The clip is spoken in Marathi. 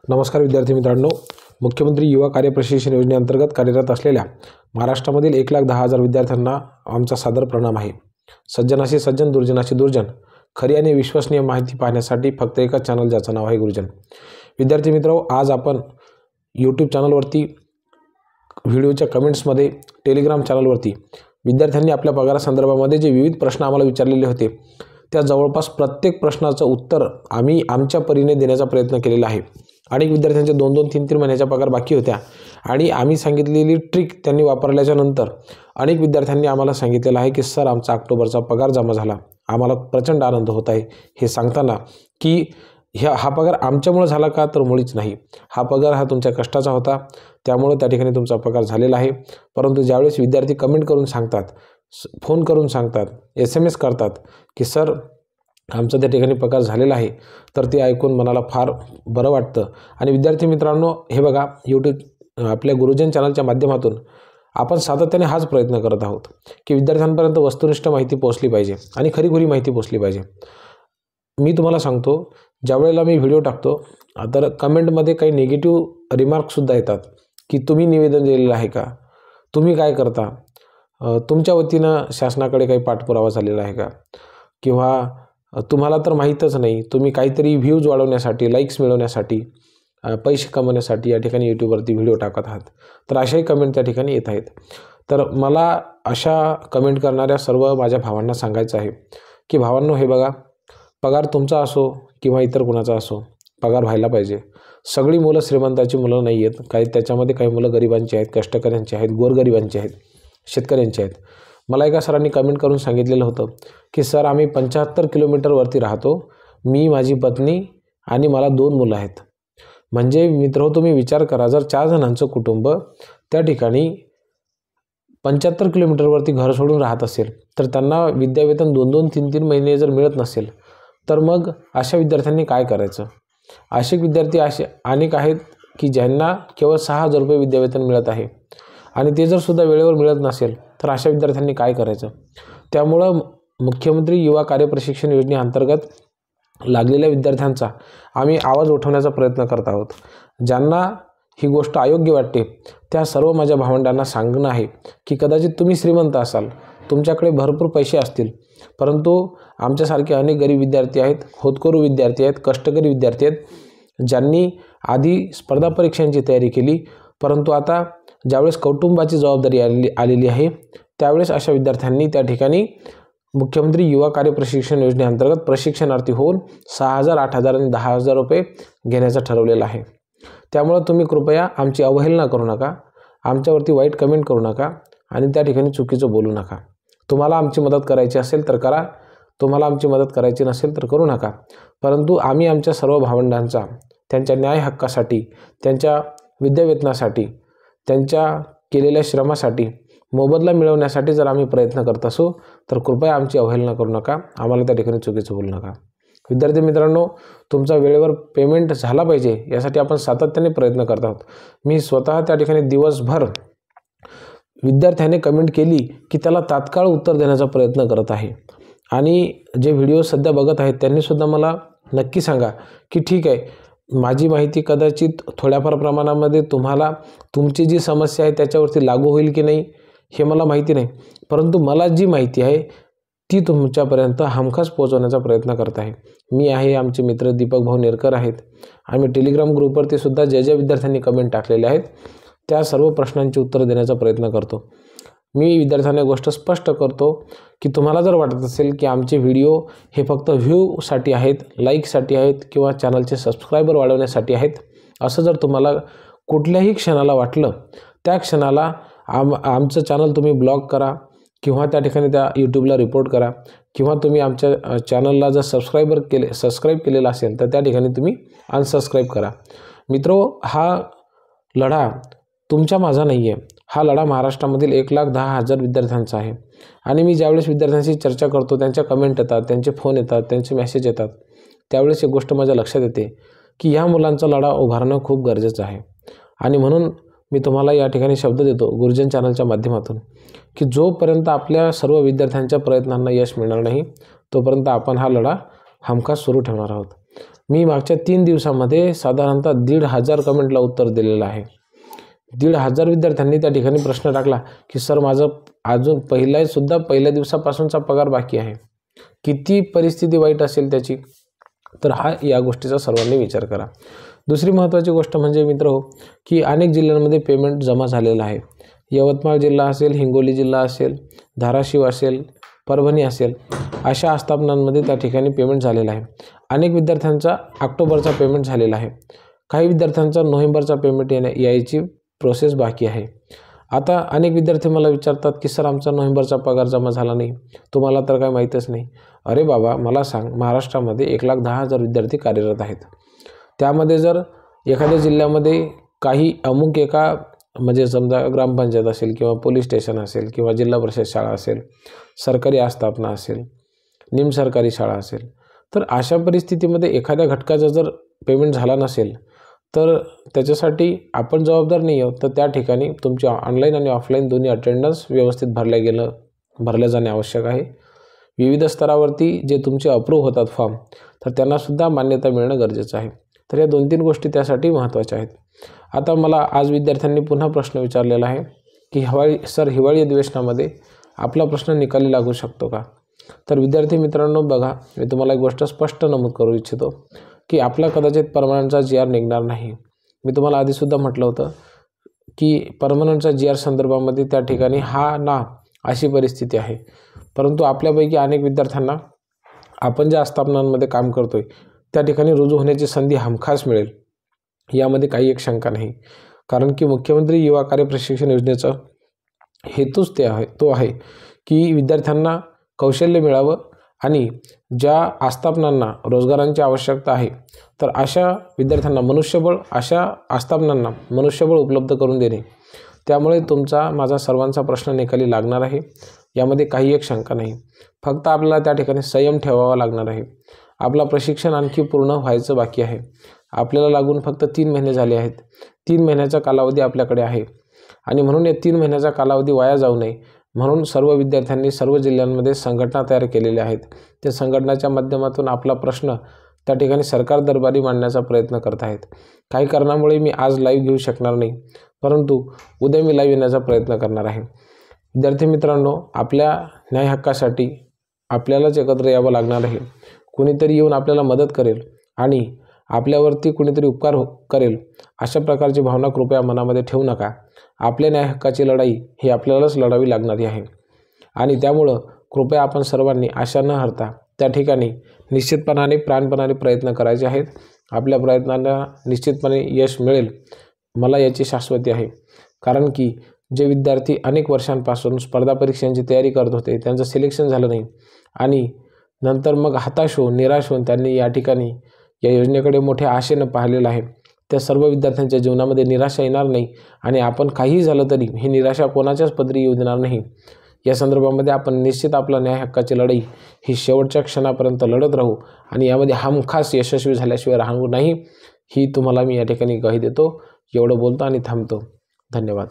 नमस्कार विद्यार्थी मित्रांनो, मुख्यमंत्री युवा कार्य प्रशिक्षण योजनेअंतर्गत कार्यरत असलेल्या महाराष्ट्रामधील 1,10,000 विद्यार्थ्यांना आमचा सादर प्रणाम आहे। सज्जनाशी सज्जन, दुर्जनाशी दुर्जन, खरी आणि विश्वसनीय माहिती पाहण्यासाठी फक्त एकच चॅनल ज्याचं नाव आहे गुरुजन। विद्यार्थी मित्रांनो, आज आपण यूट्यूब चॅनलवरती, व्हिडिओच्या कमेंट्समध्ये, टेलिग्राम चॅनलवरती विद्यार्थ्यांनी आपल्या पगारासंदर्भामध्ये जे विविध प्रश्न आम्हाला विचारलेले होते त्या जवळपास प्रत्येक प्रश्नाचं उत्तर आम्ही आमच्या परीने देण्याचा प्रयत्न केलेला आहे। अनेक विद्यार्थ्यांचे 2-2, 3-3 महिन्याचा पगार बाकी होत्या आणि आम्ही सांगितलेली ट्रिक त्यांनी वापरल्याच्या नंतर अनेक विद्यार्थ्यांनी आम्हाला सांगितलेलं आहे की सर, आमचा ऑक्टोबरचा पगार जमा झाला, आम्हाला प्रचंड आनंद होत आहे। हे सांगताना की हा पगार आमच्यामुळे झाला का, तर मुळीच नाही। हा पगार हा तुमच्या कष्टाचा होता, त्यामुळे त्या ठिकाणी तुमचा पगार झालेला आहे। परंतु ज्यावेळेस विद्यार्थी कमेंट करून सांगतात, फोन करून सांगतात, SMS करतात की सर, आमचा त्या ठिकाणी पगार झालेला आहे, तर ते ऐकून मनाला फार बरं वाटतं। आणि विद्यार्थी मित्रांनो, हे बघा, यूट्यूब आपल्या गुरुजन चॅनलच्या माध्यमातून आपण सातत्याने हाच प्रयत्न करत आहोत की विद्यार्थ्यांपर्यंत वस्तुनिष्ठ माहिती पोहोचली पाहिजे आणि खरी माहिती पोहोचली पाहिजे। मी तुम्हाला सांगतो, ज्यावेळेला मी व्हिडिओ टाकतो तर कमेंटमध्ये काही निगेटिव्ह रिमार्कसुद्धा येतात की तुम्ही निवेदन दिलेलं आहे का, तुम्ही काय करता, तुमच्या वतीनं शासनाकडे काही पाठपुरावा झालेला आहे का, किंवा तुम्हाला तर माहीतच नाही, तुम्ही काहीतरी व्ह्यूज वाढवण्यासाठी, लाईक्स मिळवण्यासाठी, पैसे कमवण्यासाठी या ठिकाणी यूट्यूबवरती व्हिडिओ टाकत आहात। तर अशाही कमेंट त्या ठिकाणी येत आहेत। तर मला अशा कमेंट करणाऱ्या सर्व माझ्या भावांना सांगायचं आहे की भावांनो, हे बघा, पगार तुमचा असो किंवा इतर कुणाचा असो, पगार व्हायला पाहिजे। सगळी मुलं श्रीमंताची मुलं नाही आहेत, त्याच्यामध्ये काही मुलं गरिबांची आहेत, कष्टकऱ्यांची आहेत, गोरगरिबांची आहेत, शेतकऱ्यांची आहेत। मला एका सरांनी कमेंट करून सांगितलेलं होतं की सर, आम्ही 75 किलोमीटरवरती राहतो, मी, माझी पत्नी आणि मला 2 मुलं आहेत। म्हणजे मित्र, तुम्ही विचार करा, जर 4 जणांचं कुटुंब त्या ठिकाणी 75 किलोमीटरवरती घर सोडून राहत असेल, तर त्यांना विद्यावेतन 2-2, 3-3 महिने जर मिळत नसेल, तर मग अशा विद्यार्थ्यांनी काय करायचं? असे विद्यार्थी अनेक आहेत की ज्यांना केवळ 6,000 रुपये विद्यावेतन मिळत आहे आणि ते जर सुद्धा वेळेवर मिळत नसेल, तर अशा विद्यार्थ्यांनी काय करायचं? त्यामुळं मुख्यमंत्री युवा कार्य प्रशिक्षण योजनेअंतर्गत लागलेल्या विद्यार्थ्यांचा आम्ही आवाज उठवण्याचा प्रयत्न करत आहोत। ज्यांना ही गोष्ट अयोग्य वाटते त्या सर्व माझ्या भावंडांना सांगणं आहे की कदाचित तुम्ही श्रीमंत असाल, तुमच्याकडे भरपूर पैसे असतील, परंतु आमच्यासारखे अनेक गरीब विद्यार्थी आहेत, होतकरू विद्यार्थी आहेत, कष्टकरी विद्यार्थी आहेत, ज्यांनी आधी स्पर्धा परीक्षांची तयारी केली, परंतु आता ज्यावेळेस कौटुंबाची जबाबदारी आलेली आहे, त्यावेळेस अशा विद्यार्थ्यांनी त्या ठिकाणी मुख्यमंत्री युवा कार्य प्रशिक्षण योजनेअंतर्गत प्रशिक्षणार्थी होऊन 6,000, 8,000 आणि 10,000 रुपये घेण्याचं ठरवलेलं आहे। त्यामुळे तुम्ही कृपया आमची अवहेलना करू नका, आमच्यावरती वाईट कमेंट करू नका आणि त्या ठिकाणी चुकीचं बोलू नका। तुम्हाला आमची मदत करायची असेल तर करा, तुम्हाला आमची मदत करायची नसेल तर करू नका। परंतु आम्ही आमच्या सर्व भावंडांचा, त्यांच्या न्याय हक्कासाठी, त्यांच्या विद्यावेतनासाठी, त्यांच्या केलेल्या श्रमासाठी मोबदला मिळवण्यासाठी जर आम्ही प्रयत्न करत असू, तर कृपया आमची अवहेलना करू नका, आम्हाला त्या ठिकाणी चुकीचं बोलू नका। विद्यार्थी मित्रांनो, तुमचा वेळेवर पेमेंट झाला पाहिजे यासाठी आपण सातत्याने प्रयत्न करत आहोत। मी स्वतः त्या ठिकाणी दिवसभर विद्यार्थ्याने कमेंट केली की त्याला तात्काळ उत्तर देण्याचा प्रयत्न करत आहे। आणि जे व्हिडिओ सध्या बघत आहेत त्यांनीसुद्धा मला नक्की सांगा की ठीक आहे, माझी माहिती कदाचित थोड्याफार प्रमाणामध्ये तुम्हाला तुमची जी समस्या आहे त्याच्यावरती लागू होईल की नाही हे मला माहिती नाही, परंतु मला जी माहिती आहे ती तुमच्यापर्यंत हमखास पोहोचवण्याचा प्रयत्न करत आहे। मी आहे, आमचे मित्र दीपक भाऊ नेरकर आहेत, आम्ही टेलिग्राम ग्रुपवरती सुद्धा ज्या विद्यार्थ्यांनी कमेंट टाकलेले आहेत त्या सर्व प्रश्नांची उत्तरं देण्याचा प्रयत्न करतो। मी विद्यार्थ्यांना गोष्ट स्पष्ट करतो की तुम्हाला जर वाटत असेल की आमचे व्हिडिओ हे फक्त व्ह्यूसाठी आहेत, लाईकसाठी आहेत किंवा चॅनलचे सबस्क्रायबर वाढवण्यासाठी आहेत, असं जर तुम्हाला कुठल्याही क्षणाला वाटलं, त्या क्षणाला आमचं चॅनल तुम्ही ब्लॉक करा किंवा त्या ठिकाणी त्या यूट्यूबला रिपोर्ट करा, किंवा तुम्ही आमच्या चॅनलला जर सबस्क्राईब केलेलं असेल तर त्या ठिकाणी तुम्ही अनसबस्क्राईब करा। मित्रो, हा लढा तुमच्या माझा नाही आहे, हा लढा महाराष्ट्रामधील 1,10,000 विद्यार्थ्यांचा आहे। आणि मी ज्यावेळेस विद्यार्थ्यांशी चर्चा करतो, त्यांच्या कमेंट येतात, त्यांचे फोन येतात, त्यांचे मेसेज येतात, त्यावेळेस एक गोष्ट माझ्या लक्षात येते की ह्या मुलांचा लढा उभारणं खूप गरजेचं आहे। आणि म्हणून मी तुम्हाला या ठिकाणी शब्द देतो गुरुजन चॅनलच्या माध्यमातून की जोपर्यंत आपल्या सर्व विद्यार्थ्यांच्या प्रयत्नांना यश मिळणार नाही, तोपर्यंत आपण हा लढा हमखास सुरू ठेवणार आहोत। मी मागच्या 3 दिवसामध्ये साधारणतः 1,500 कमेंटला उत्तर दिलेलं आहे. 1,500 विद्यार्थ्यांनी त्या ठिकाणी प्रश्न टाकला की सर माझं अजून पहिल्या दिवसापासूनचा पगार बाकी आहे. किती परिस्थिती वाईट असेल त्याची. तर या गोष्टीचा सर्वांनी विचार करा. दुसरी महत्त्वाची गोष्ट म्हणजे मित्रहो की अनेक जिल्ह्यांमध्ये पेमेंट जमा झालेलं आहे. यवतमाळ जिल्हा असेल, हिंगोली जिल्हा असेल, धाराशिव असेल, परभणी असेल, अशा आस्थापनांमध्ये त्या ठिकाणी पेमेंट झालेलं आहे. अनेक विद्यार्थ्यांचा ऑक्टोबरचा पेमेंट झालेला आहे. काही विद्यार्थ्यांचा नोव्हेंबरचा पेमेंट यायची प्रोसेस बाकी आहे. आता अनेक विद्यार्थी मला विचारतात की सर आमचा नोव्हेंबरचा पगार जमा झाला नाही, तुम्हाला तर काय माहीतच नाही. अरे बाबा मला सांग, महाराष्ट्रामध्ये 1,10,000 विद्यार्थी कार्यरत आहेत. त्यामध्ये जर एखाद्या जिल्ह्यामध्ये काही अमुक एका म्हणजे समजा ग्रामपंचायत असेल किंवा पोलीस स्टेशन असेल किंवा जिल्हा परिषद शाळा असेल, सरकारी आस्थापना असेल, निमसरकारी शाळा असेल, तर अशा परिस्थितीमध्ये एखाद्या घटकाचा जर पेमेंट झाला नसेल तर त्याच्यासाठी आपण जबाबदार नाही आहोत. तर त्या ठिकाणी तुमची ऑनलाईन आणि ऑफलाईन दोन्ही अटेंडन्स व्यवस्थित भरल्या जाणे आवश्यक आहे. विविध स्तरावरती जे तुमचे अप्रूव्ह होतात फॉर्म, तर त्यांनासुद्धा मान्यता मिळणं गरजेचं आहे. तर या 2-3 गोष्टी त्यासाठी महत्त्वाच्या आहेत. आता मला आज विद्यार्थ्यांनी पुन्हा प्रश्न विचारलेला आहे की हिवाळी अधिवेशनामध्ये आपला प्रश्न निकाली लागू शकतो का. तर विद्यार्थी मित्रांनो बघा, मी तुम्हाला एक गोष्ट स्पष्ट नमूद करू इच्छितो की आपला कदाचित परमनंटचा GR निघणार नाही. मी तुम्हाला आधीसुद्धा म्हटलं होतं की परमनंटचा GR संदर्भामध्ये त्या ठिकाणी हा ना अशी परिस्थिती आहे. परंतु आपल्यापैकी अनेक विद्यार्थ्यांना आपण ज्या आस्थापनांमध्ये काम करतोय त्या ठिकाणी रुजू होण्याची संधी हमखास मिळेल, यामध्ये काही एक शंका नाही. कारण की मुख्यमंत्री युवा कार्य प्रशिक्षण योजनेचा हेतूच तो आहे की विद्यार्थ्यांना कौशल्य मिळावं आणि ज्या आस्थापनांना रोजगारांची आवश्यकता आहे तर अशा विद्यार्थ्यांना अशा आस्थापनांना मनुष्यबळ उपलब्ध करून देणे. त्यामुळे माझा सर्वांचा प्रश्न निकाली लागणार आहे, यामध्ये काही एक शंका नाही. फक्त आपल्याला त्या ठिकाणी संयम ठेवावा लागणार आहे. आपला प्रशिक्षण आणखी पूर्ण व्हायचं बाकी आहे. आपल्याला लागून फक्त 3 महिने झाले आहेत. 3 महिन्याचा कालावधी आपल्याकडे आहे आणि म्हणून या 3 महिन्याचा कालावधी वाया जाऊ नये म्हणून सर्व विद्यार्थ्यांनी सर्व जिल्ह्यांमध्ये संघटना तयार केलेल्या आहेत. त्या संघटनाच्या माध्यमातून आपला प्रश्न त्या ठिकाणी सरकार दरबारी मांडण्याचा प्रयत्न करत आहेत. काही कारणामुळे मी आज लाईव्ह घेऊ शकणार नाही, परंतु उद्या मी लाईव्ह येण्याचा प्रयत्न करणार आहे. विद्यार्थी मित्रांनो, आपल्या न्याय हक्कासाठी आपल्यालाच एकत्र यावं लागणार आहे. कुणीतरी येऊन आपल्याला मदत करेल आणि आपल्यावरती कुणीतरी उपकार करेल अशा प्रकारची भावना कृपया मनामध्ये ठेवू नका. आपल्या न्याय हक्काची लढाई ही आपल्यालाच लढावी लागणारी आहे आणि त्यामुळं कृपया आपण सर्वांनी आशा न हरता त्या ठिकाणी निश्चितपणाने प्राणपणाने प्रयत्न करायचे आहेत. आपल्या प्रयत्नांना निश्चितपणे यश मिळेल, मला याची शाश्वती आहे. कारण की जे विद्यार्थी अनेक वर्षांपासून स्पर्धा परीक्षांची तयारी करत होते, त्यांचं सिलेक्शन झालं नाही आणि नंतर मग हताश होऊन निराश होऊन त्यांनी या ठिकाणी या योजनेकडे मोठ्या आशेनं पाहिलेलं आहे, त्या सर्व विद्यार्थ्यांच्या जीवनामध्ये निराशा येणार नाही आणि आपण काहीही झालं तरी ही निराशा कोणाच्याच पदरी येऊ देणार नाही. या संदर्भामध्ये आपण निश्चित आपला न्याय हक्काची लढाई ही शेवटच्या क्षणापर्यंत लढत राहू आणि यामध्ये हमखास यशस्वी झाल्याशिवाय राहू नाही, ही तुम्हाला मी या ठिकाणी ग्वाही देतो. एवढं बोलतो आणि थांबतो. धन्यवाद.